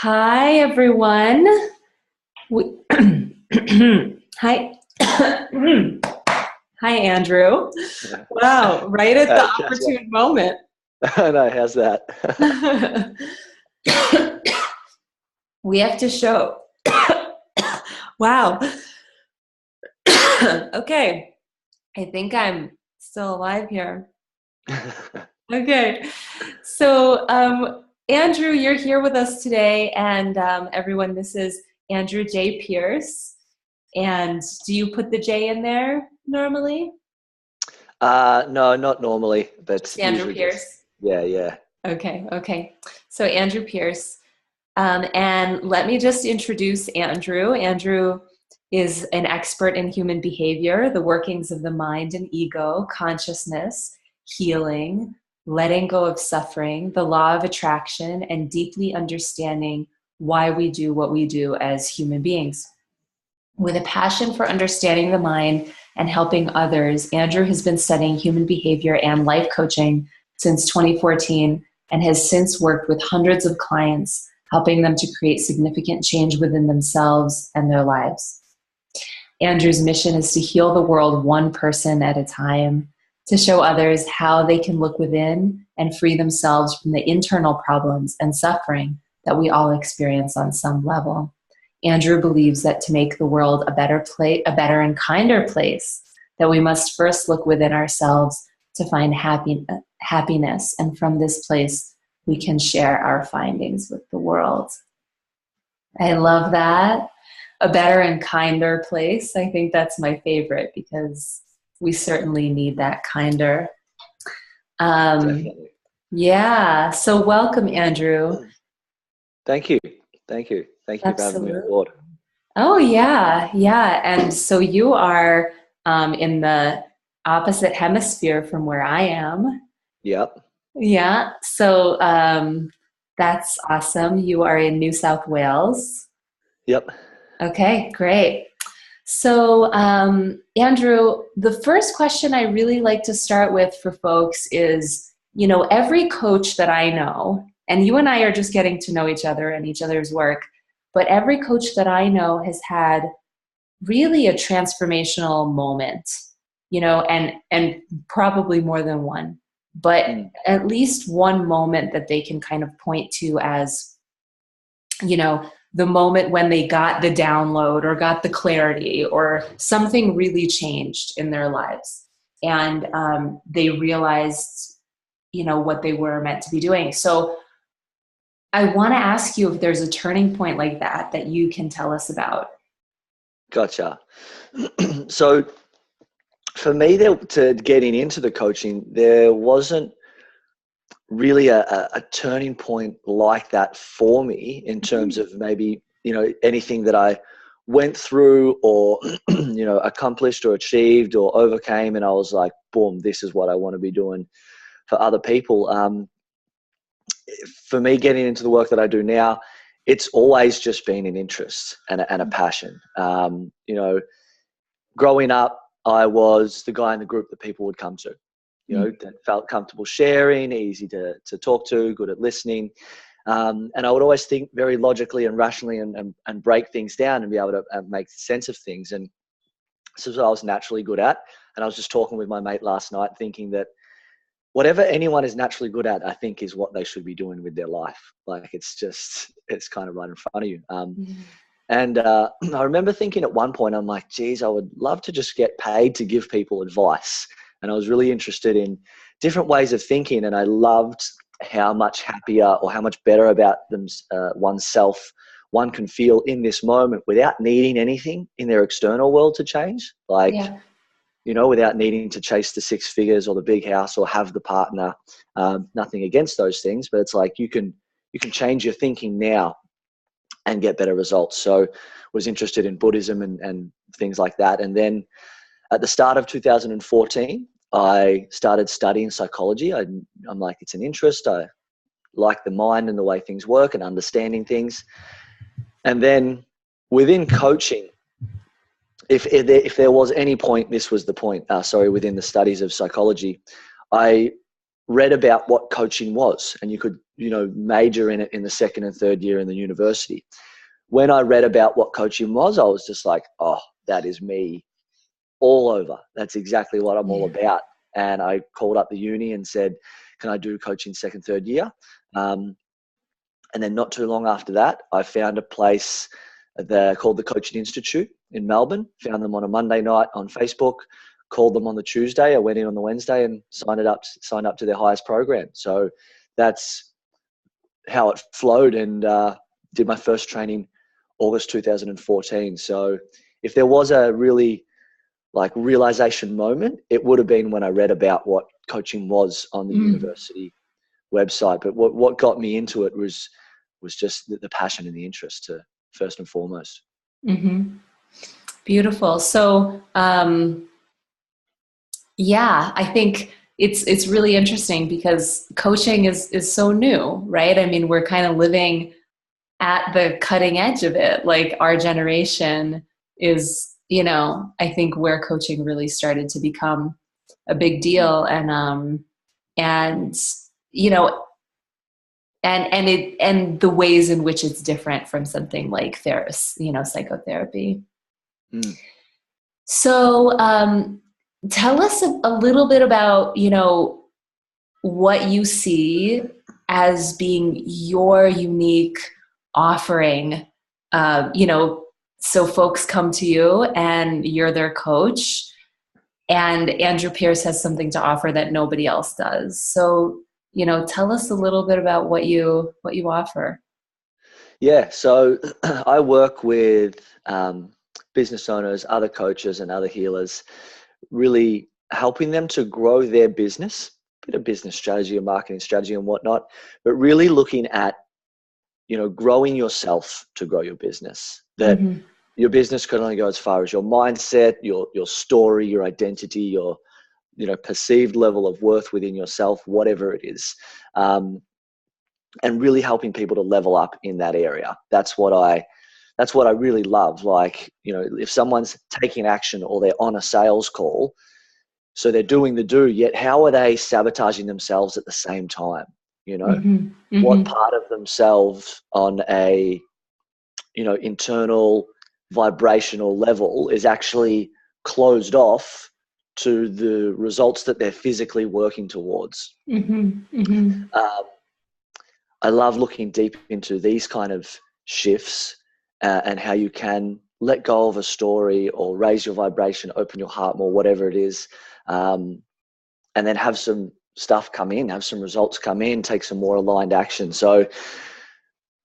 Hi, everyone. We, hi. Hi, Andrew. Wow, right at the Katya. opportune moment. No, how's that? We have to show. Wow. Okay. I think I'm still alive here. Okay. So, Andrew, you're here with us today. And everyone, this is Andrew J. Pearce. And do you put the J in there normally? No, not normally, but Just Andrew usually just, Pearce. yeah. Okay. So Andrew Pearce. And let me just introduce Andrew. Andrew is an expert in human behavior, the workings of the mind and ego, consciousness, healing, letting go of suffering, the law of attraction, and deeply understanding why we do what we do as human beings. With a passion for understanding the mind and helping others, Andrew has been studying human behavior and life coaching since 2014 and has since worked with hundreds of clients, helping them to create significant change within themselves and their lives. Andrew's mission is to heal the world one person at a time, to show others how they can look within and free themselves from the internal problems and suffering that we all experience on some level. Andrew believes that to make the world a better place, a better and kinder place, that we must first look within ourselves to find happiness. And from this place, we can share our findings with the world. I love that. A better and kinder place. I think that's my favorite because we certainly need that kinder. Definitely. Yeah. So welcome, Andrew. Thank you. Thank you. Thank you for having me on Absolutely. board. Oh, yeah. And so you are in the opposite hemisphere from where I am. Yep. Yeah. So that's awesome. You are in New South Wales. Yep. Okay, great. So, Andrew, the first question I really like to start with for folks is, every coach that I know, and you and I are just getting to know each other and each other's work, but every coach that I know has had really a transformational moment, and probably more than one, but Mm. at least one moment that they can kind of point to as, the moment when they got the download or got the clarity or something really changed in their lives. And they realized, what they were meant to be doing. So I want to ask you if there's a turning point like that you can tell us about. Gotcha. So for me, to getting into the coaching, there wasn't really a turning point like that for me in terms of maybe, anything that I went through or, accomplished or achieved or overcame. And I was like, boom, this is what I want to be doing for other people. For me, getting into the work that I do now, it's always just been an interest and a passion. Growing up, I was the guy in the group that people would come to, that felt comfortable sharing, easy to talk to, good at listening. And I would always think very logically and rationally and break things down and be able to make sense of things. And this is what I was naturally good at. And I was just talking with my mate last night thinking that whatever anyone is naturally good at, I think is what they should be doing with their life. Like it's kind of right in front of you. And I remember thinking at one point, I'm like, geez, I would love to just get paid to give people advice. And I was really interested in different ways of thinking. And I loved how much happier or how much better about oneself one can feel in this moment without needing anything in their external world to change. Like, Yeah. without needing to chase the six figures or the big house or have the partner. Nothing against those things, but it's like you can change your thinking now and get better results. So was interested in Buddhism and things like that. And then at the start of 2014, I started studying psychology. I'm like, it's an interest. I like the mind and the way things work and understanding things. And then within coaching, if there was any point, this was the point, within the studies of psychology, I read about what coaching was. And you could major in it in the second and third year in the university. When I read about what coaching was, I was just like, oh, that is me all over. That's exactly what I'm all about. And I called up the uni and said, can I do coaching second, third year? And then not too long after that, I found a place called the Coaching Institute in Melbourne. Found them on a Monday night on Facebook, called them on the Tuesday. I went in on the Wednesday and signed up to their highest program. So that's how it flowed, and did my first training August 2014. So if there was a really realization moment, it would have been when I read about what coaching was on the university website. But what got me into it was just the passion and the interest, to first and foremost. Mm-hmm. Beautiful. So, I think it's really interesting because coaching is so new, right? I mean, we're kind of living at the cutting edge of it. Like, our generation is, I think, where coaching really started to become a big deal. And the ways in which it's different from something like psychotherapy. So, tell us a little bit about, what you see as being your unique offering. So folks come to you and you're their coach, and Andrew Pearce has something to offer that nobody else does. So, tell us a little bit about what you offer. Yeah. So I work with business owners, other coaches and other healers, really helping them to grow their business, a bit of business strategy and marketing strategy and whatnot, but really looking at, growing yourself to grow your business. That your business can only go as far as your mindset, your story, your identity, your, perceived level of worth within yourself, whatever it is. And really helping people to level up in that area. That's what I really love. Like, if someone's taking action or they're on a sales call, so they're doing the do, yet how are they sabotaging themselves at the same time? What part of themselves on a, internal vibrational level is actually closed off to the results that they're physically working towards. I love looking deep into these kind of shifts and how you can let go of a story or raise your vibration, open your heart more, whatever it is, and then have some stuff come in, have some results come in, take some more aligned action. So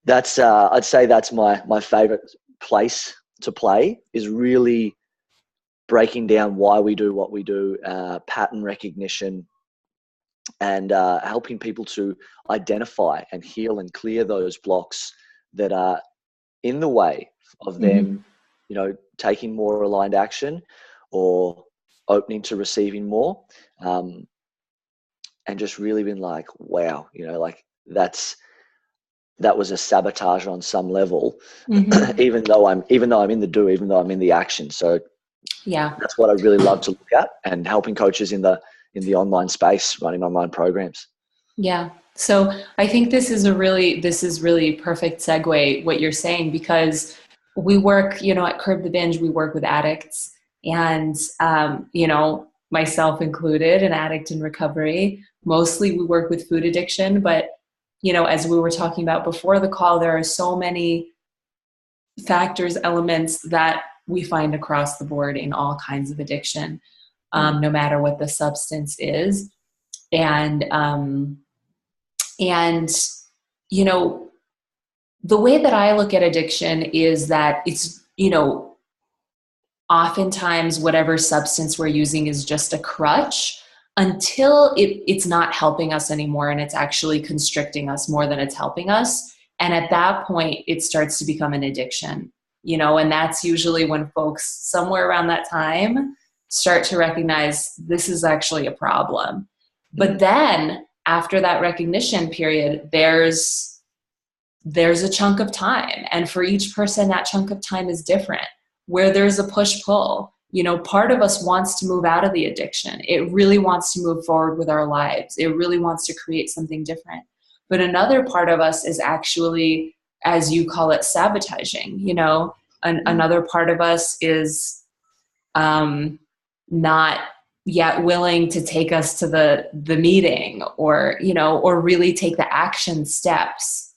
that's I'd say that's my favorite place to play, is really breaking down why we do what we do, pattern recognition, and helping people to identify and heal and clear those blocks that are in the way of them, taking more aligned action or opening to receiving more, and just really been like, wow, that was a sabotage on some level, even though I'm in the do, even though I'm in the action. So that's what I really love to look at, and helping coaches in the online space, running online programs. Yeah. So I think this is really perfect segue, what you're saying, because we work, at Curb the Binge, we work with addicts, and, myself included, an addict in recovery. Mostly we work with food addiction, but, as we were talking about before the call, there are so many factors, elements that we find across the board in all kinds of addiction, no matter what the substance is. And the way that I look at addiction is that it's, oftentimes whatever substance we're using is just a crutch until it's not helping us anymore, and it's actually constricting us more than it's helping us. And at that point, it starts to become an addiction, and that's usually when folks somewhere around that time start to recognize this is actually a problem. But then after that recognition period, there's a chunk of time. And for each person, that chunk of time is different, where there's a push-pull. Part of us wants to move out of the addiction. It really wants to move forward with our lives. It really wants to create something different. But another part of us is actually, as you call it, sabotaging. Another part of us is not yet willing to take us to the meeting, or really take the action steps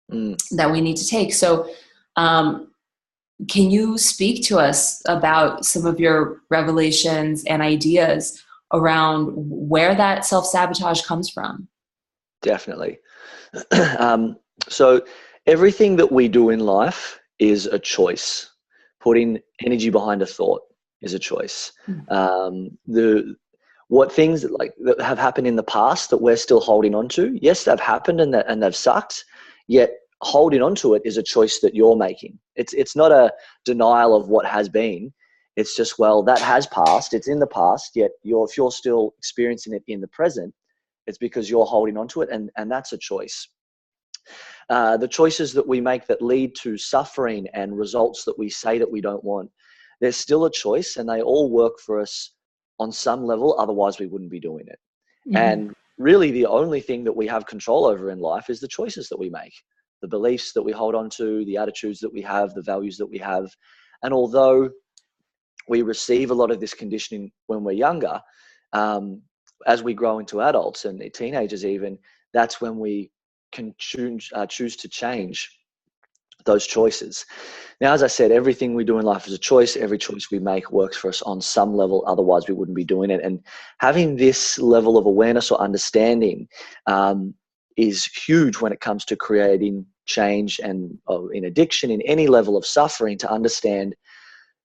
that we need to take. So can you speak to us about some of your revelations and ideas around where that self-sabotage comes from? Definitely. So everything that we do in life is a choice. Putting energy behind a thought is a choice. What things that have happened in the past that we're still holding on to, yes, they've happened and they've sucked, yet holding on to it is a choice that you're making. It's not a denial of what has been. It's just, well, that has passed. It's in the past, yet if you're still experiencing it in the present, it's because you're holding on to it, and that's a choice. The choices that we make that lead to suffering and results that we say that we don't want, there's still a choice, and they all work for us on some level. Otherwise, we wouldn't be doing it. Mm-hmm. And really, the only thing that we have control over in life is the choices that we make, the beliefs that we hold on to, the attitudes that we have, the values that we have. And although we receive a lot of this conditioning when we're younger, as we grow into adults and teenagers even, that's when we can choose to change those choices. Now, as I said, everything we do in life is a choice. Every choice we make works for us on some level. Otherwise, we wouldn't be doing it. And having this level of awareness or understanding is huge when it comes to creating change and in addiction, in any level of suffering, to understand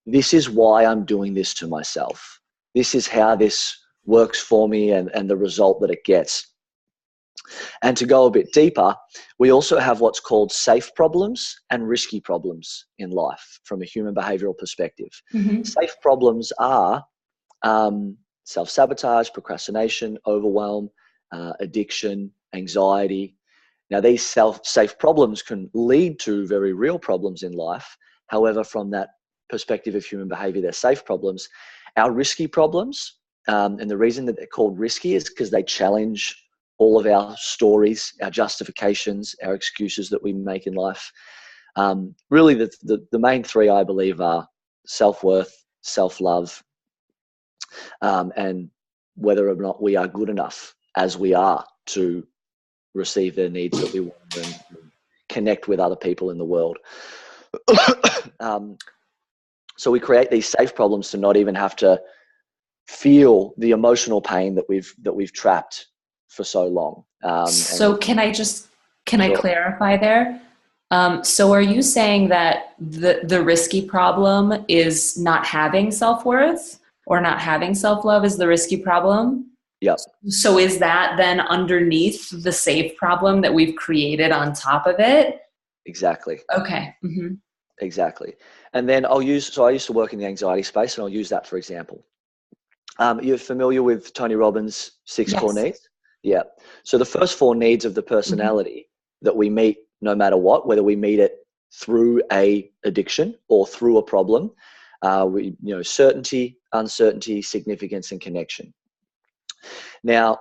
this is why I'm doing this to myself. This is how this works for me and the result that it gets. And to go a bit deeper, we also have what's called safe problems and risky problems in life from a human behavioral perspective. Mm-hmm. Safe problems are self-sabotage, procrastination, overwhelm, addiction, anxiety. Now, these safe problems can lead to very real problems in life. However, from that perspective of human behavior, they're safe problems. Our risky problems, and the reason that they're called risky is because they challenge all of our stories, our justifications, our excuses that we make in life. Really, the main three, I believe, are self-worth, self-love, and whether or not we are good enough as we are to receive the needs that we want and connect with other people in the world. So we create these safe problems to not even have to feel the emotional pain that we've trapped for so long. So can I clarify there? So are you saying that the risky problem is not having self-worth or not having self-love is the risky problem? Yep. So is that then underneath the safe problem that we've created on top of it? Exactly. Okay. Mm-hmm. Exactly. And then I used to work in the anxiety space, and I'll use that for example. You're familiar with Tony Robbins' 6 core needs? Yeah. So the first 4 needs of the personality that we meet no matter what, whether we meet it through a addiction or through a problem, certainty, uncertainty, significance, and connection. Now,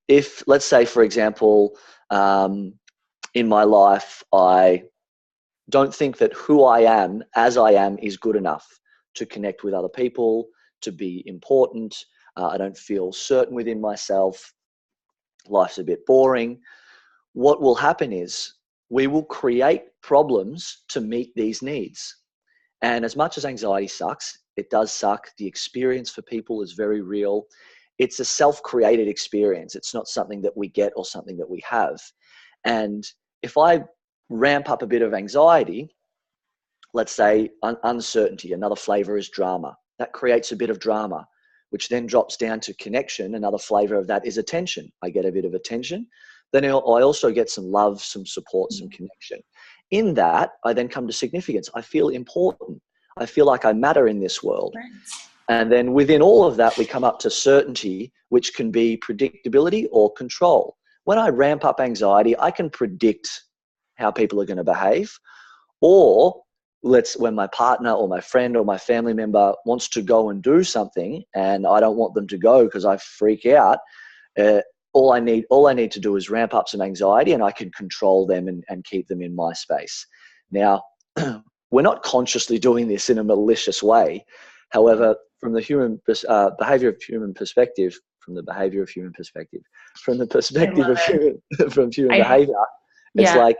if let's say, for example, in my life, I don't think that who I am as I am is good enough to connect with other people, to be important. I don't feel certain within myself. Life's a bit boring. What will happen is we will create problems to meet these needs. And as much as anxiety sucks, it does suck. The experience for people is very real. It's a self-created experience. It's not something that we get or something that we have. And if I ramp up a bit of anxiety, let's say uncertainty, another flavor is drama. That creates a bit of drama, which then drops down to connection. Another flavor of that is attention. I get a bit of attention. Then I also get some love, some support, some connection. In that, I then come to significance. I feel important. I feel like I matter in this world. Right. And then within all of that, we come up to certainty, which can be predictability or control. When I ramp up anxiety, I can predict how people are going to behave. Or when my partner or my friend or my family member wants to go and do something and I don't want them to go because I freak out, all I need to do is ramp up some anxiety, and I can control them and keep them in my space. Now, we're not consciously doing this in a malicious way. However, from the behavior of human perspective, from the perspective of human I behavior, it's yeah, like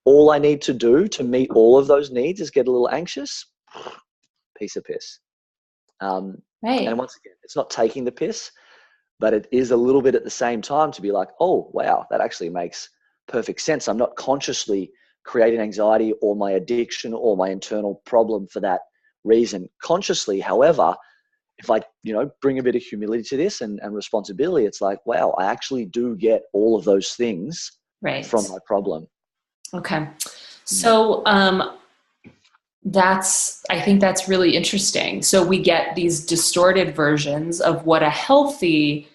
all I need to do to meet all of those needs is get a little anxious. Piece of piss. And right. once again, it's not taking the piss, but it is a little bit at the same time to be like, oh, wow, that actually makes perfect sense. I'm not consciously creating anxiety or my addiction or my internal problem for that reason consciously. However, if I, bring a bit of humility to this and responsibility, it's like, wow, I actually do get all of those things Right. from my problem. Okay. Mm. So I think that's really interesting. So we get these distorted versions of what a healthy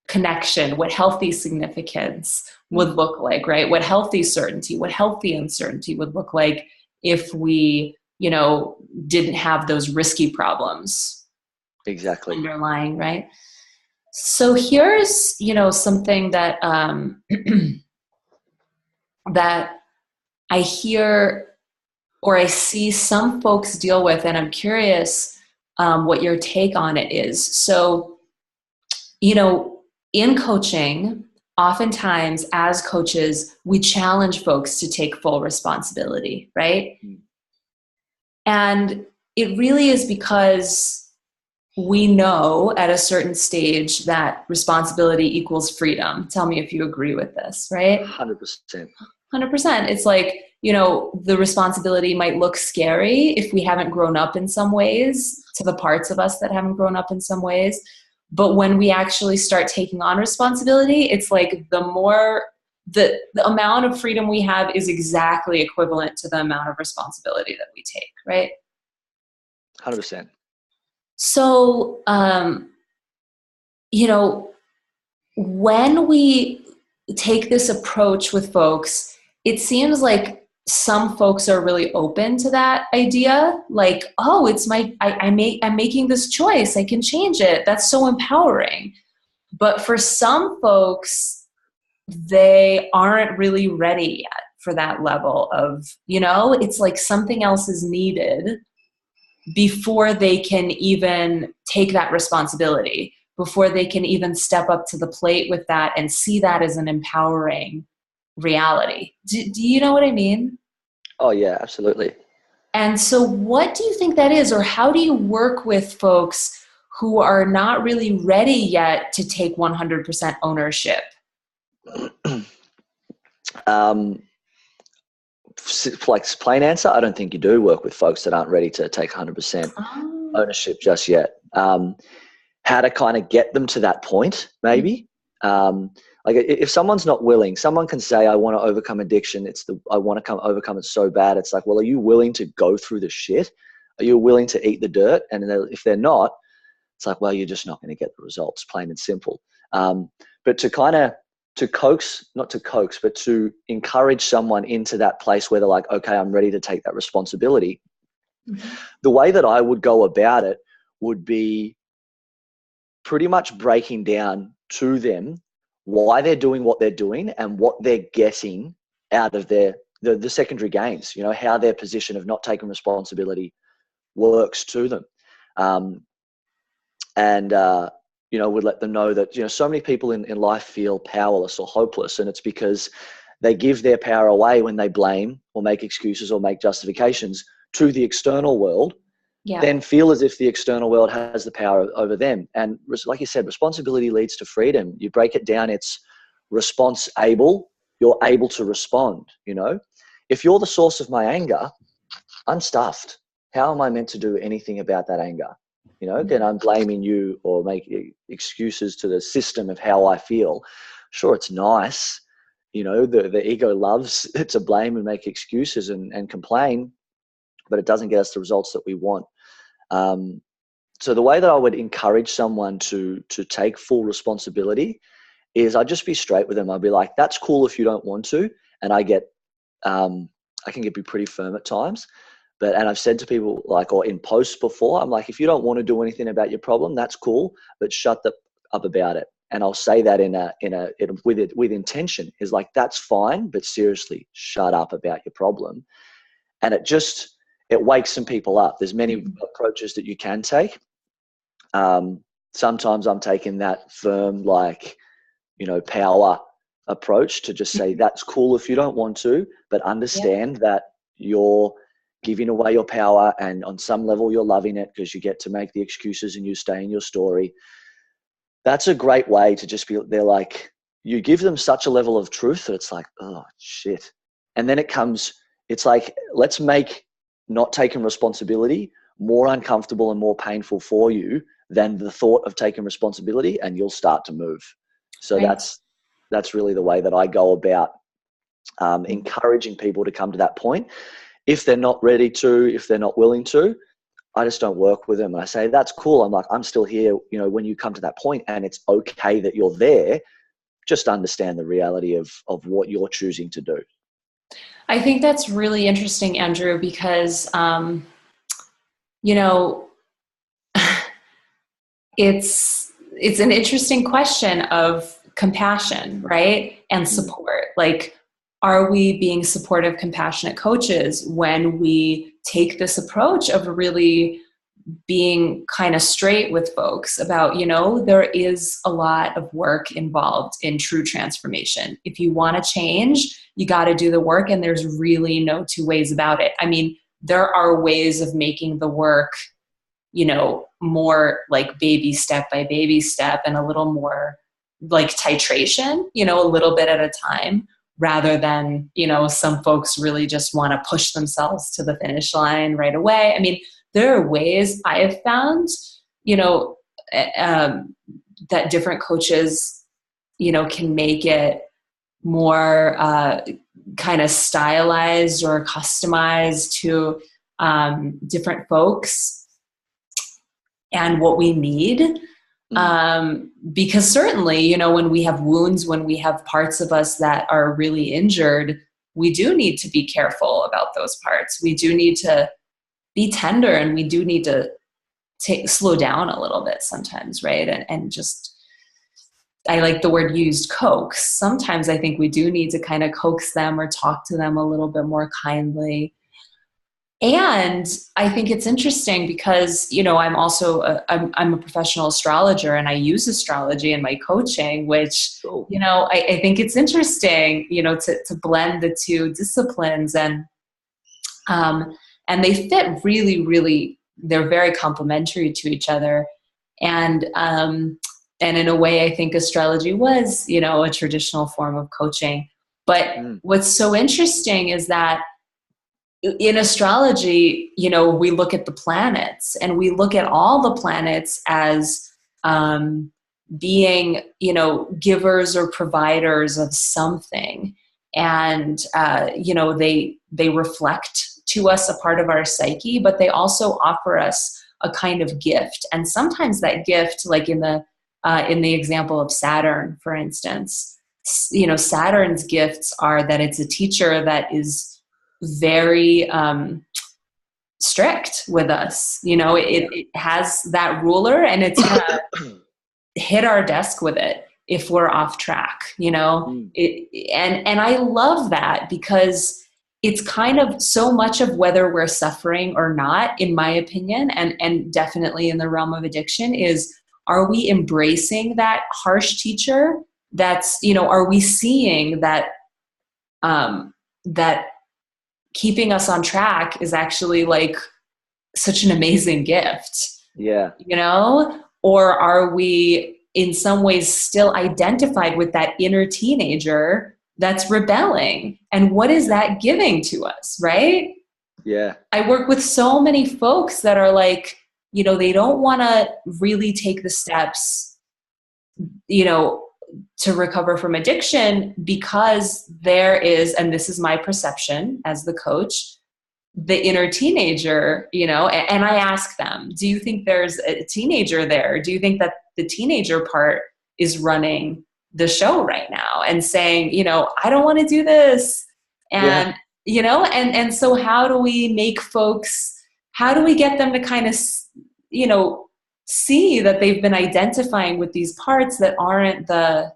connection, what healthy significance would Mm. look like, right? What healthy certainty, what healthy uncertainty would look like if we, didn't have those risky problems Exactly. underlying, right? So here's, something that that I hear or I see some folks deal with, and I'm curious what your take on it is. So, in coaching, oftentimes as coaches, we challenge folks to take full responsibility, right? Mm. And it really is because we know at a certain stage that responsibility equals freedom. Tell me if you agree with this, right? 100%. 100%. It's like, the responsibility might look scary if we haven't grown up in some ways, to the parts of us that haven't grown up in some ways. But when we actually start taking on responsibility, it's like the amount of freedom we have is exactly equivalent to the amount of responsibility that we take, right? 100%. So, when we take this approach with folks, it seems like some folks are really open to that idea. Like, oh, I'm making this choice. I can change it. That's so empowering. But for some folks, they aren't really ready yet for that level of, it's like something else is needed before they can even take that responsibility, before they can even step up to the plate with that and see that as an empowering reality. Do you know what I mean? Oh, yeah, absolutely. And so what do you think that is, or how do you work with folks who are not really ready yet to take 100% ownership? um, like plain answer, I don't think you do work with folks that aren't ready to take 100% Oh, ownership just yet. How to kind of get them to that point, maybe. Like if someone's not willing, someone can say, I want to overcome addiction. I want to overcome it so bad. It's like, well, are you willing to go through the shit? Are you willing to eat the dirt? And if they're not, it's like, well, you're just not going to get the results, plain and simple. But not to coax, but to encourage someone into that place where they're like, okay, I'm ready to take that responsibility. mm-hmm. The way that I would go about it would be pretty much breaking down to them why they're doing what they're doing and what they're getting out of the secondary gains, how their position of not taking responsibility works to them. And would let them know that, so many people in life feel powerless or hopeless. And it's because they give their power away when they blame or make excuses or make justifications to the external world, Yeah. then feel as if the external world has the power over them. And like you said, responsibility leads to freedom. You break it down, it's response able, you're able to respond. If you're the source of my anger, I'm stuffed. How am I meant to do anything about that anger? Then I'm blaming you or making excuses to the system of how I feel. Sure, it's nice. The ego loves to blame and make excuses and complain, but it doesn't get us the results that we want. So the way that I would encourage someone to take full responsibility is I'd just be straight with them. I'd be like, that's cool if you don't want to. And I can be pretty firm at times. And I've said to people or in posts before, I'm like, if you don't want to do anything about your problem, that's cool, but shut up about it. and I'll say that with intention, is like, that's fine, but seriously, shut up about your problem. And it wakes some people up. There's many approaches that you can take. Sometimes I'm taking that firm, like, power approach to just say, that's cool if you don't want to, but understand that you're giving away your power, and on some level you're loving it because you get to make the excuses and you stay in your story. That's a great way to just be there. Like, you give them such a level of truth that it's like, oh shit. And then it's like, let's make not taking responsibility more uncomfortable and more painful for you than the thought of taking responsibility, and you'll start to move. So Right. that's really the way that I go about encouraging people to come to that point. If they're not ready to, if they're not willing to, I just don't work with them. And I say, that's cool. I'm like, I'm still here, when you come to that point, and it's okay that you're there. Just understand the reality of what you're choosing to do. I think that's really interesting, Andrew, because, it's an interesting question of compassion, right? And support. Like, are we being supportive, compassionate coaches when we take this approach of really being kind of straight with folks about, there is a lot of work involved in true transformation. If you want to change, you got to do the work, and there's really no two ways about it. I mean, there are ways of making the work, more like baby step by baby step, and a little more like titration, a little bit at a time, rather than, some folks really just want to push themselves to the finish line right away. I mean, there are ways I have found, that different coaches, can make it more kind of stylized or customized to different folks and what we need. Because certainly, when we have wounds, when we have parts of us that are really injured, we do need to be careful about those parts. We do need to be tender, and we do need to slow down a little bit sometimes, right? And just, I like the word used, coax. Sometimes I think we do need to kind of coax them or talk to them a little bit more kindly. And I think it's interesting because, I'm also I'm a professional astrologer, and I use astrology in my coaching, which, I think it's interesting, to blend the two disciplines, and they fit really, really, they're very complementary to each other. And in a way, I think astrology was, a traditional form of coaching. But what's so interesting is that in astrology, we look at the planets, and we look at all the planets as being, givers or providers of something. And, they reflect to us a part of our psyche, but they also offer us a kind of gift. And sometimes that gift, like in the example of Saturn, for instance, Saturn's gifts are that it's a teacher that is very strict with us. It has that ruler, and it's gonna hit our desk with it if we're off track. And I love that, because it's kind of so much of whether we're suffering or not, in my opinion, and definitely in the realm of addiction, is, are we embracing that harsh teacher? That's, are we seeing that that keeping us on track is actually like such an amazing gift? Yeah. Or are we in some ways still identified with that inner teenager that's rebelling? And what is that giving to us, right? Yeah. I work with so many folks that are like, they don't want to really take the steps, to recover from addiction, because there is, and this is my perception as the coach, the inner teenager, and I ask them, do you think there's a teenager there? Do you think that the teenager part is running the show right now and saying, I don't want to do this? And, and so how do we make folks, how do we get them to kind of, see that they've been identifying with these parts that aren't the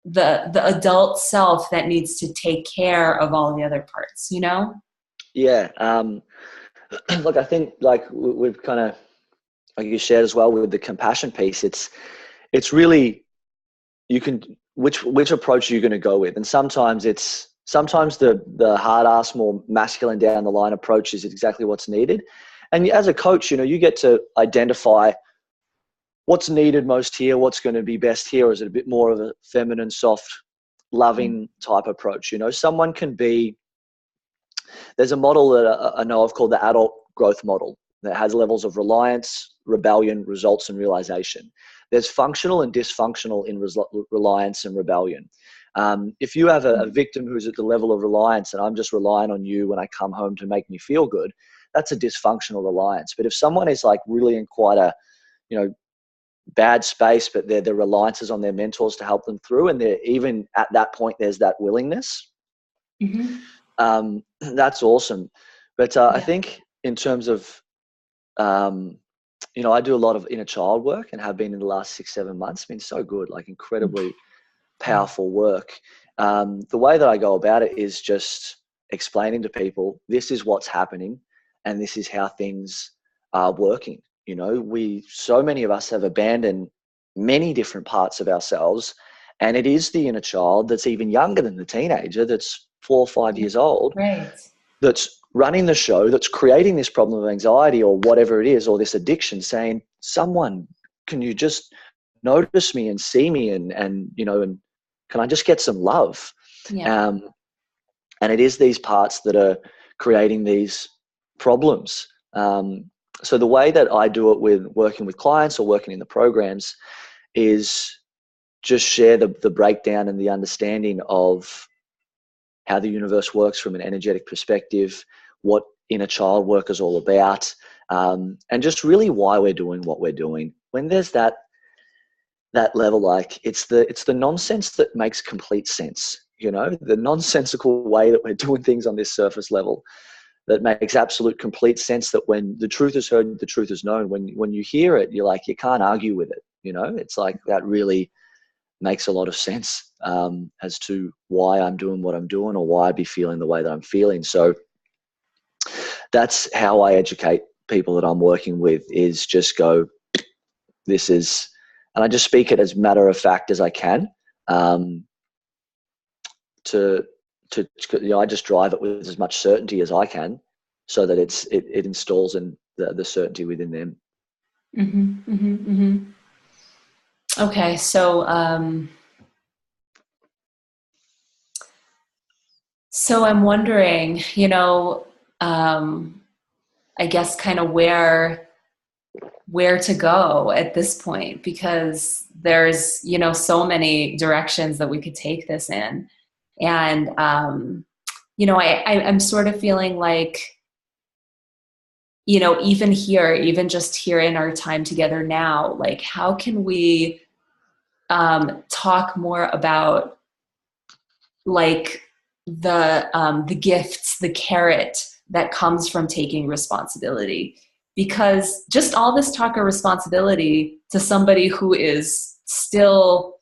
adult self that needs to take care of all the other parts, you know? Yeah. Look, I think like we've kind of, like you shared as well with the compassion piece, it's really, you can, which approach are you going to go with? And sometimes the hard ass, more masculine down the line approach is exactly what's needed. And as a coach, you know, you get to identify what's needed most here, what's going to be best here. Or is it a bit more of a feminine, soft, loving type approach? You know, someone can be, there's a model that I know of called the adult growth model that has levels of reliance, rebellion, results, and realization. There's functional and dysfunctional in reliance and rebellion. If you have a victim who's at the level of reliance and I'm just relying on you when I come home to make me feel good, that's a dysfunctional reliance. But if someone is like really in quite a, you know, bad space, but their reliance is on their mentors to help them through, and they're even at that point, there's that willingness. That's awesome. But I think in terms of, you know, I do a lot of inner child work and have been in the last 6-7 months. It's been so good, like incredibly powerful work. The way that I go about it is just explaining to people, this is what's happening and this is how things are working. You know, so many of us have abandoned many different parts of ourselves, and it is the inner child that's even younger than the teenager, that's 4 or 5 years old, Right. that's running the show, that's creating this problem of anxiety or whatever it is, or this addiction, saying, someone, can you just notice me and see me, and you know, and can I just get some love? Yeah. And it is these parts that are creating these problems. So the way that I do it with working with clients or working in the programs is just share the breakdown and the understanding of how the universe works from an energetic perspective, what inner child work is all about, and just really why we're doing what we're doing. When there's that level, like it's the nonsense that makes complete sense, you know, the nonsensical way that we're doing things on this surface level that makes absolute complete sense, that when the truth is heard, the truth is known. When you hear it, you're like, you can't argue with it, you know. It's like that really makes a lot of sense as to why I'm doing what I'm doing or why I'd be feeling the way that I'm feeling. So that's how I educate people that I'm working with, is just go, this is, and I just speak it as matter of fact as I can. To you know, I just drive it with as much certainty as I can, so that it installs in the certainty within them. Okay, so so I'm wondering, you know, I guess kind of where to go at this point, because there's, you know, so many directions that we could take this in. And you know, I'm sort of feeling like, you know, even just here in our time together now, like how can we talk more about like the gifts, the carrot that comes from taking responsibility? Because just all this talk of responsibility to somebody who is still,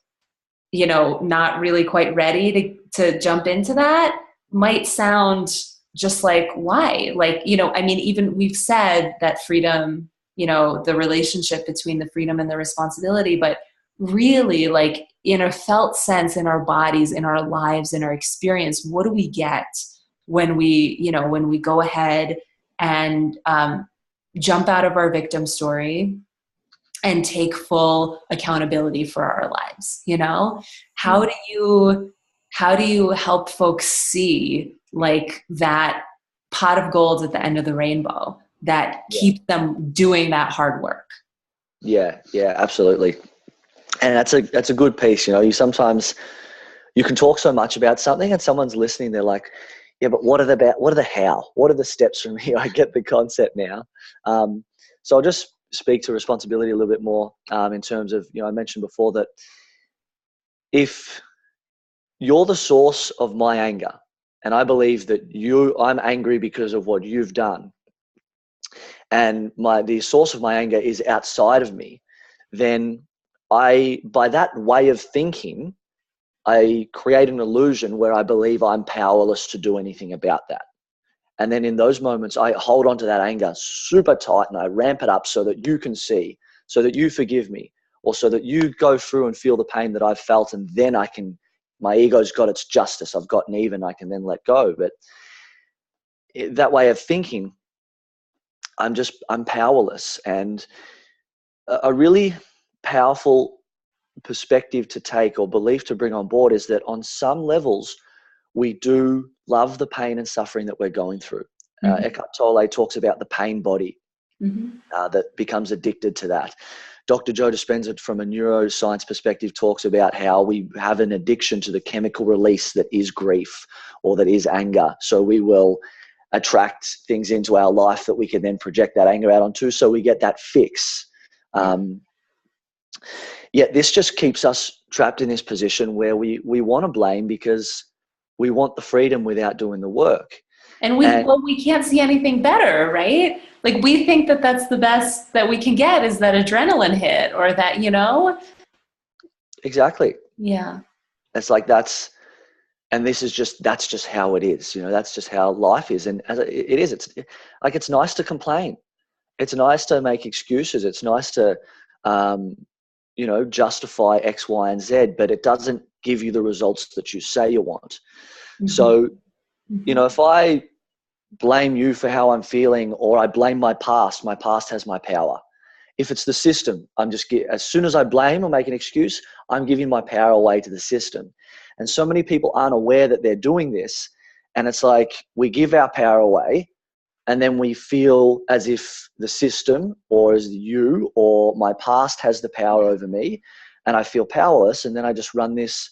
you know, not really quite ready to jump into that might sound just like, why? Like, you know, I mean, even we've said that freedom, you know, the relationship between the freedom and the responsibility, but really, like in a felt sense, in our bodies, in our lives, in our experience, what do we get when we, you know, when we go ahead and jump out of our victim story and take full accountability for our lives? You know, how do you help folks see like that pot of gold at the end of the rainbow that keeps them doing that hard work? Yeah, absolutely. And that's a good piece. You know, you sometimes, you can talk so much about something and someone's listening, they're like, yeah, but what are the how? What are the steps from here? I get the concept now. So I'll just speak to responsibility a little bit more in terms of, you know, I mentioned before that if you're the source of my anger, and I believe that I'm angry because of what you've done, and the source of my anger is outside of me, then by that way of thinking, I create an illusion where I believe I'm powerless to do anything about that. And then in those moments, I hold on to that anger super tight and I ramp it up so that you can see, so that you forgive me, or so that you go through and feel the pain that I've felt. And then my ego's got its justice. I've gotten even. I can then let go. But that way of thinking, I'm powerless. And a really powerful perspective to take or belief to bring on board is that on some levels, we do love the pain and suffering that we're going through. Mm-hmm. Eckhart Tolle talks about the pain body that becomes addicted to that. Dr. Joe Dispenza, from a neuroscience perspective, talks about how we have an addiction to the chemical release that is grief or that is anger. So we will attract things into our life that we can then project that anger out onto, so we get that fix. Yet this just keeps us trapped in this position where we want to blame because we want the freedom without doing the work. And we can't see anything better, right? Like, we think that that's the best that we can get, is that adrenaline hit, or that, Exactly. Yeah. It's like that's just how it is. That's just how life is. And as it is, it's nice to complain. It's nice to make excuses. It's nice to, justify X, Y, and Z, but it doesn't give you the results that you say you want. Mm-hmm. So, if I blame you for how I'm feeling, or I blame my past has my power. If it's the system, as soon as I blame or make an excuse, I'm giving my power away to the system. And so many people aren't aware that they're doing this. And it's like we give our power away, and then we feel as if the system, or as you or my past, has the power over me, and I feel powerless. And then I just run this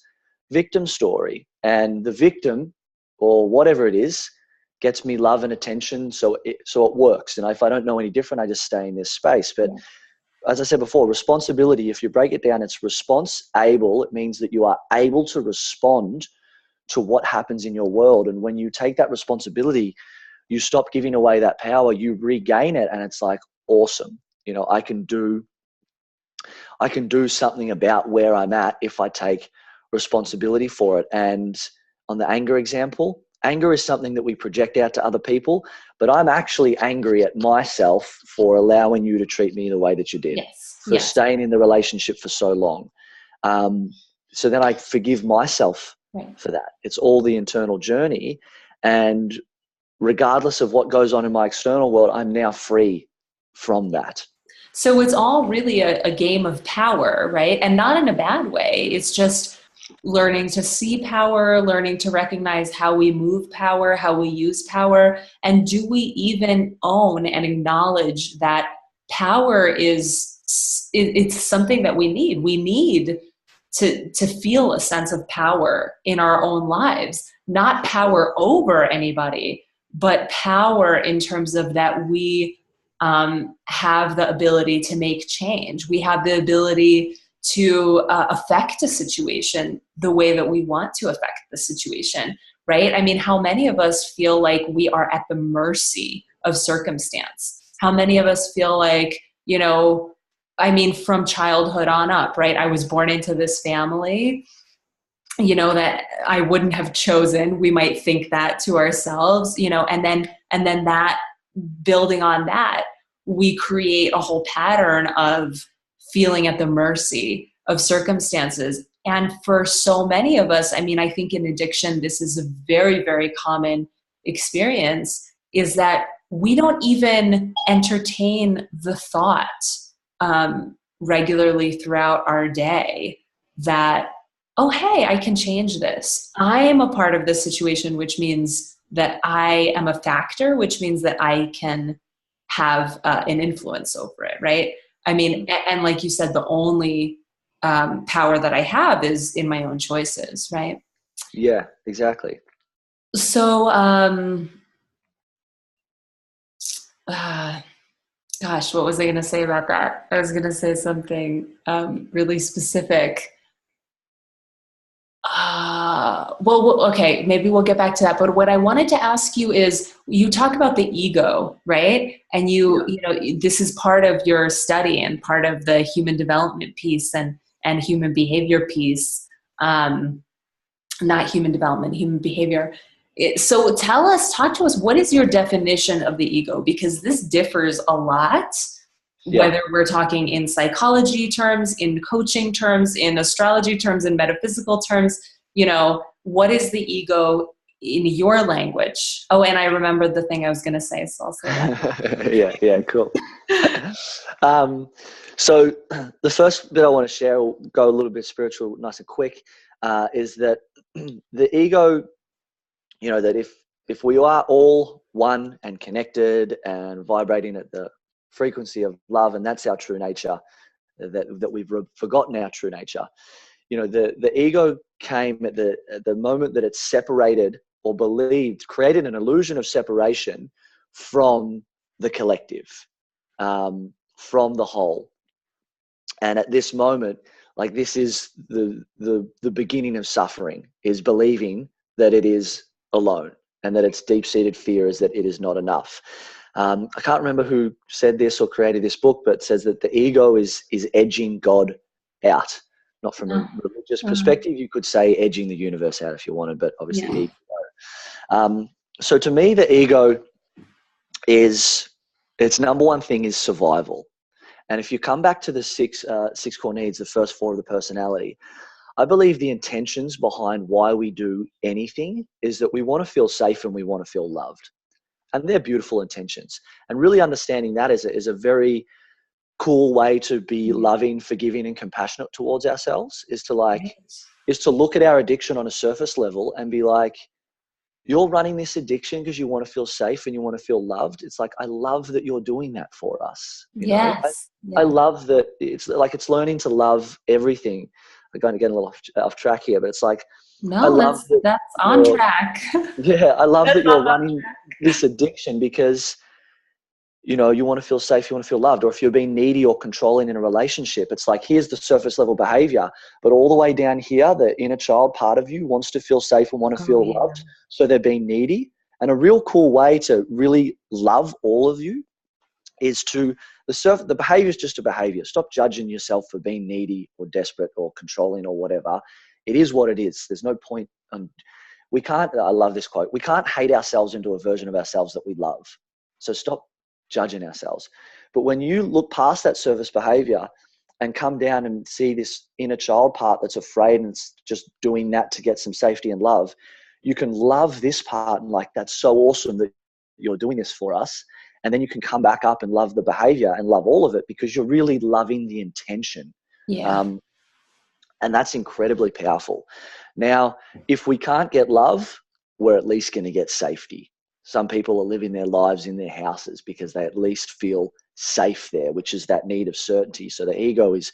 victim story, and the victim, or whatever it is, gets me love and attention. So it works. And if I don't know any different, I just stay in this space. But as I said before, responsibility, if you break it down, it's response-able. It means that you are able to respond to what happens in your world. And when you take that responsibility, you stop giving away that power, you regain it. And it's like, awesome. I can do something about where I'm at if I take responsibility for it. And on the anger example, anger is something that we project out to other people, but I'm actually angry at myself for allowing you to treat me the way that you did, for staying in the relationship for so long. So then I forgive myself for that. It's all the internal journey. And regardless of what goes on in my external world, I'm now free from that. So it's all really a game of power, right? And not in a bad way. It's just learning to see power, learning to recognize how we move power, how we use power. And do we even own and acknowledge that power it's something that we need? We need to feel a sense of power in our own lives, not power over anybody, but power in terms of that we have the ability to make change. We have the ability to affect a situation the way that we want to affect the situation, right? I mean, how many of us feel like we are at the mercy of circumstance? How many of us feel like, from childhood on up, right? I was born into this family, that I wouldn't have chosen. We might think that to ourselves, and then that, building on that, we create a whole pattern of feeling at the mercy of circumstances. And for so many of us, I think in addiction, this is a very, very common experience, is that we don't even entertain the thought regularly throughout our day that, oh, hey, I can change this. I am a part of this situation, which means that I am a factor, which means that I can have an influence over it, right? And like you said, the only power that I have is in my own choices, right? Yeah, exactly. So, gosh, what was I going to say about that? I was going to say something really specific. okay, maybe we'll get back to that. But what I wanted to ask you is, you talk about the ego, right? And you know, this is part of your study and part of the human development piece and human behavior piece. Not human development, human behavior. So talk to us, what is your definition of the ego? Because this differs a lot, Yeah. whether we're talking in psychology terms, in coaching terms, in astrology terms, in metaphysical terms. You know, what is the ego in your language? Oh, and I remember the thing I was going to say, so I'll say that. Yeah, cool. So the first bit I want to share, will go a little bit spiritual, nice and quick, is that the ego, you know, that if we are all one and connected and vibrating at the frequency of love, and that's our true nature, that we've forgotten our true nature. You know, the ego came at the moment that it's separated or believed, created an illusion of separation from the collective, from the whole. And at this moment, like, this is the beginning of suffering, is believing that it is alone, and that its deep-seated fear is that it is not enough. I can't remember who said this or created this book, but it says that the ego is edging God out. Not from a religious perspective. You could say edging the universe out if you wanted, but obviously Yeah. ego. So to me, the ego is, its number one thing is survival. And if you come back to the six core needs, the first four of the personality, I believe the intentions behind why we do anything is that we want to feel safe and we want to feel loved. And they're beautiful intentions. And really understanding that is a very cool way to be loving, forgiving, and compassionate towards ourselves, is to look at our addiction on a surface level and be like, you're running this addiction because you want to feel safe and you want to feel loved. It's like, I love that you're doing that for us. You know, I love that it's like, it's learning to love everything. I'm going to get a little off track here, but it's like, I No, love that that's on track. yeah, I love That's that you're on running this addiction because, you know, you want to feel safe, you want to feel loved. Or if you're being needy or controlling in a relationship, it's like, here's the surface level behavior, but all the way down here, the inner child part of you wants to feel safe and want to feel loved. So they're being needy. And a real cool way to really love all of you is to, the behavior is just a behavior. Stop judging yourself for being needy or desperate or controlling or whatever. It is what it is. There's no point. We can't, I love this quote, we can't hate ourselves into a version of ourselves that we love. So stop judging ourselves. But when you look past that surface behavior and come down and see this inner child part that's afraid and it's just doing that to get some safety and love, you can love this part and like, that's so awesome that you're doing this for us. And then you can come back up and love the behavior and love all of it because you're really loving the intention. And that's incredibly powerful. Now, if we can't get love, we're at least going to get safety. Some people are living their lives in their houses because they at least feel safe there, which is that need of certainty. So the ego is,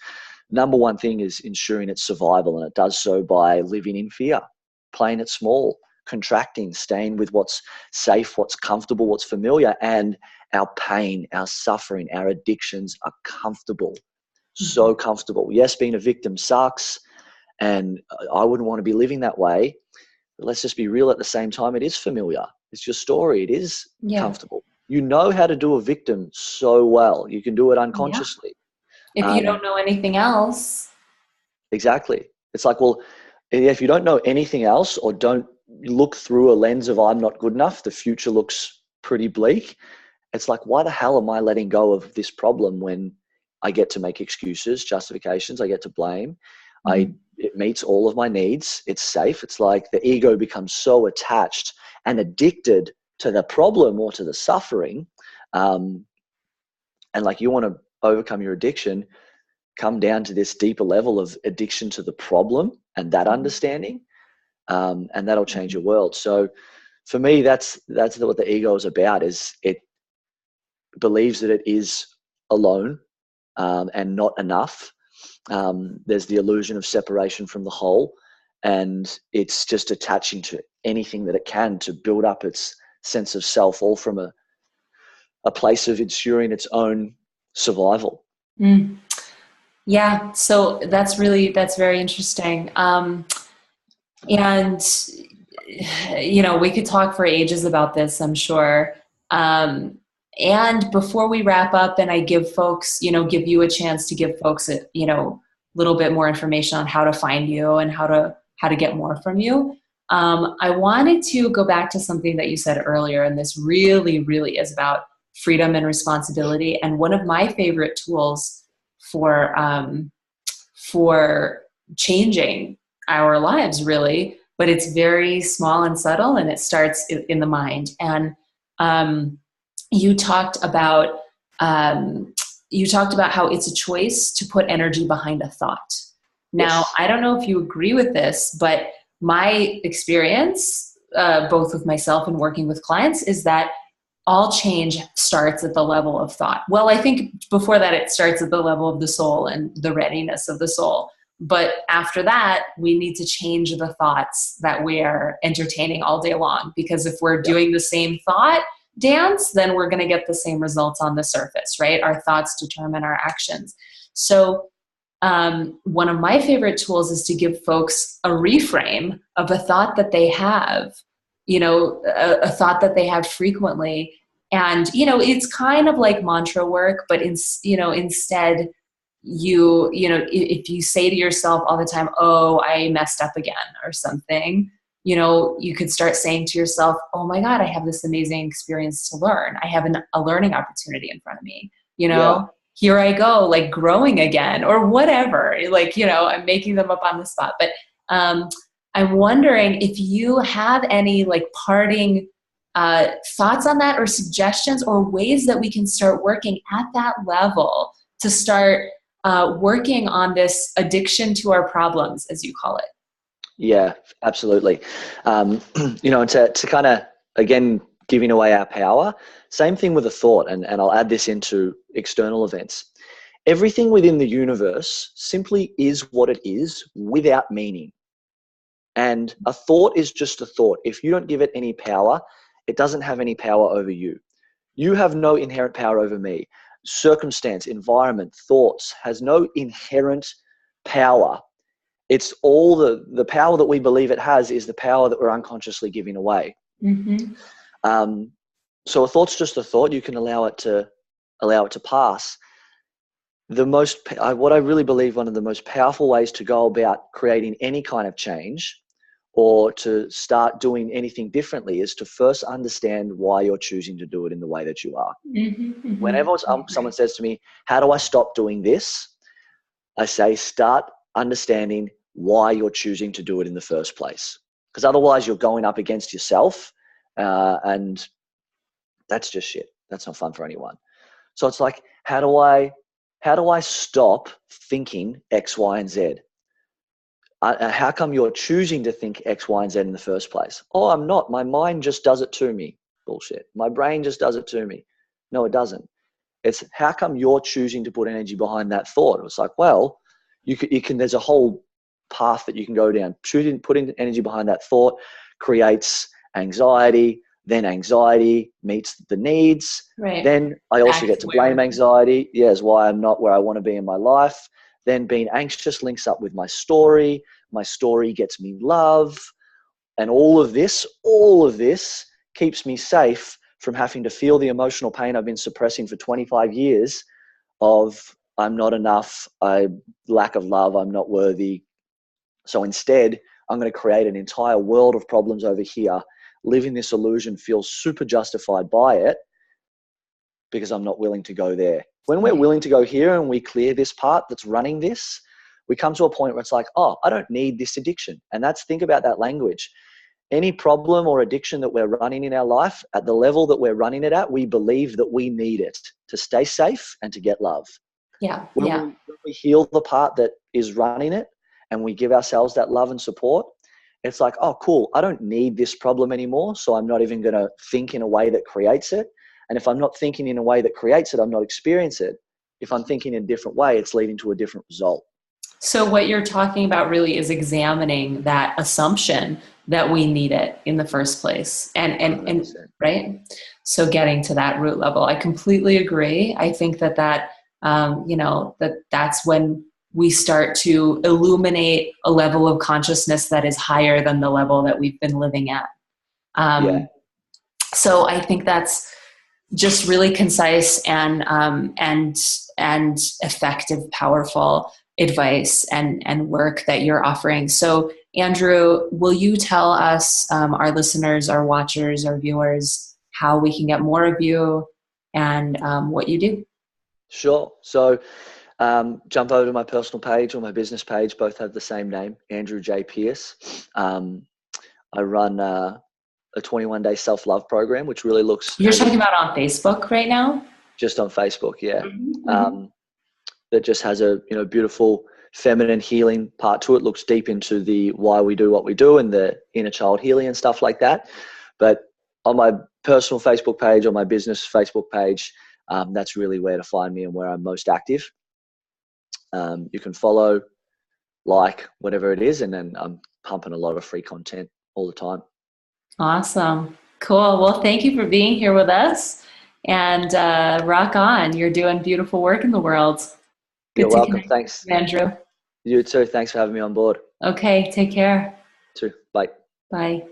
number one thing is ensuring its survival, and it does so by living in fear, playing it small, contracting, staying with what's safe, what's comfortable, what's familiar. And our pain, our suffering, our addictions are comfortable. So comfortable. Yes, being a victim sucks, and I wouldn't want to be living that way. But let's just be real at the same time. It is familiar. It's your story. It is comfortable. You know how to do a victim so well. You can do it unconsciously. If you don't know anything else. Exactly. It's like, well, if you don't know anything else or don't look through a lens of I'm not good enough, the future looks pretty bleak. It's like, why the hell am I letting go of this problem when I get to make excuses, justifications, I get to blame. It meets all of my needs. It's safe. It's like the ego becomes so attached and addicted to the problem or to the suffering. And like, you want to overcome your addiction, come down to this deeper level of addiction to the problem and that understanding. And that'll change your world. So for me, that's what the ego is about, is it believes that it is alone and not enough. There's the illusion of separation from the whole, and it's just attaching to anything that it can to build up its sense of self, all from a place of ensuring its own survival. Yeah, so that's very interesting. And, we could talk for ages about this, I'm sure. And before we wrap up and I give folks, give you a chance to give folks a, little bit more information on how to find you and how to get more from you. I wanted to go back to something that you said earlier, and this really, really is about freedom and responsibility. And one of my favorite tools for changing our lives, really, but it's very small and subtle, and it starts in the mind. And you talked about how it's a choice to put energy behind a thought. Now, Yes. I don't know if you agree with this, but my experience, both with myself and working with clients, is that all change starts at the level of thought. Well, I think before that, it starts at the level of the soul and the readiness of the soul. But after that, we need to change the thoughts that we are entertaining all day long. Because if we're doing the same thought dance, then we're going to get the same results on the surface, right? Our thoughts determine our actions. So one of my favorite tools is to give folks a reframe of a thought that they have, a thought that they have frequently. And, it's kind of like mantra work, but instead if you say to yourself all the time, oh, I messed up again or something, you could start saying to yourself, oh my God, I have this amazing experience to learn. I have a learning opportunity in front of me, Yeah. here I go, like growing again or whatever, I'm making them up on the spot. But I'm wondering if you have any like parting thoughts on that, or suggestions or ways that we can start working at that level to start working on this addiction to our problems, as you call it. Yeah, absolutely. And to kind of, again, giving away our power, same thing with a thought, and I'll add this into external events. Everything within the universe simply is what it is without meaning. And a thought is just a thought. If you don't give it any power, it doesn't have any power over you. You have no inherent power over me. Circumstance, environment, thoughts has no inherent power. It's all the power that we believe it has is the power that we're unconsciously giving away. Mm-hmm. So a thought's just a thought. You can allow it to pass. What I really believe one of the most powerful ways to go about creating any kind of change or to start doing anything differently is to first understand why you're choosing to do it in the way that you are. Mm-hmm. Mm-hmm. Whenever someone says to me, how do I stop doing this? I say, start understanding why you're choosing to do it in the first place. Because otherwise you're going up against yourself, and that's just shit. That's not fun for anyone. So it's like, how do I stop thinking X, Y, and Z? How come you're choosing to think X, Y, and Z in the first place? Oh, I'm not. My mind just does it to me. Bullshit. My brain just does it to me. No, it doesn't. It's how come you're choosing to put energy behind that thought? It's like, well, you can, there's a whole path that you can go down. Putting energy behind that thought creates anxiety. Then anxiety meets the needs. Right. Then I also get to blame anxiety. Yeah, is why I'm not where I want to be in my life. Then being anxious links up with my story. My story gets me love. And all of this keeps me safe from having to feel the emotional pain I've been suppressing for 25 years of I'm not enough, lack of love, I'm not worthy. So instead, I'm going to create an entire world of problems over here. Living this illusion feels super justified by it because I'm not willing to go there. When we're willing to go here and we clear this part that's running this, we come to a point where it's like, oh, I don't need this addiction. And think about that language. Any problem or addiction that we're running in our life, at the level that we're running it at, we believe that we need it to stay safe and to get love. Yeah. When we heal the part that is running it and we give ourselves that love and support, it's like, oh, cool, I don't need this problem anymore, so I'm not even going to think in a way that creates it. And if I'm not thinking in a way that creates it, I'm not experiencing it. If I'm thinking in a different way, it's leading to a different result. So what you're talking about really is examining that assumption that we need it in the first place. And right. So getting to that root level, I completely agree. I think that's when we start to illuminate a level of consciousness that is higher than the level that we've been living at. Yeah. So I think that's just really concise and effective, powerful advice and work that you're offering. So, Andrew, will you tell us, our listeners, our watchers, our viewers, how we can get more of you and what you do? Sure. So jump over to my personal page or my business page. Both have the same name, Andrew J. Pearce. I run a 21-day self-love program, which really looks You're talking about on Facebook right now? just on Facebook. Yeah. Mm-hmm. That just has a beautiful feminine healing part to it. Looks deep into the why we do what we do and the inner child healing and stuff like that. But on my personal Facebook page or my business Facebook page, that's really where to find me and where I'm most active. You can follow, like, whatever it is, and then I'm pumping a lot of free content all the time. Awesome. Cool. Well, thank you for being here with us, and rock on. You're doing beautiful work in the world. You're Good to welcome. connect Thanks. with you, Andrew. You too. Thanks for having me on board. Okay, take care. Too. Bye. Bye.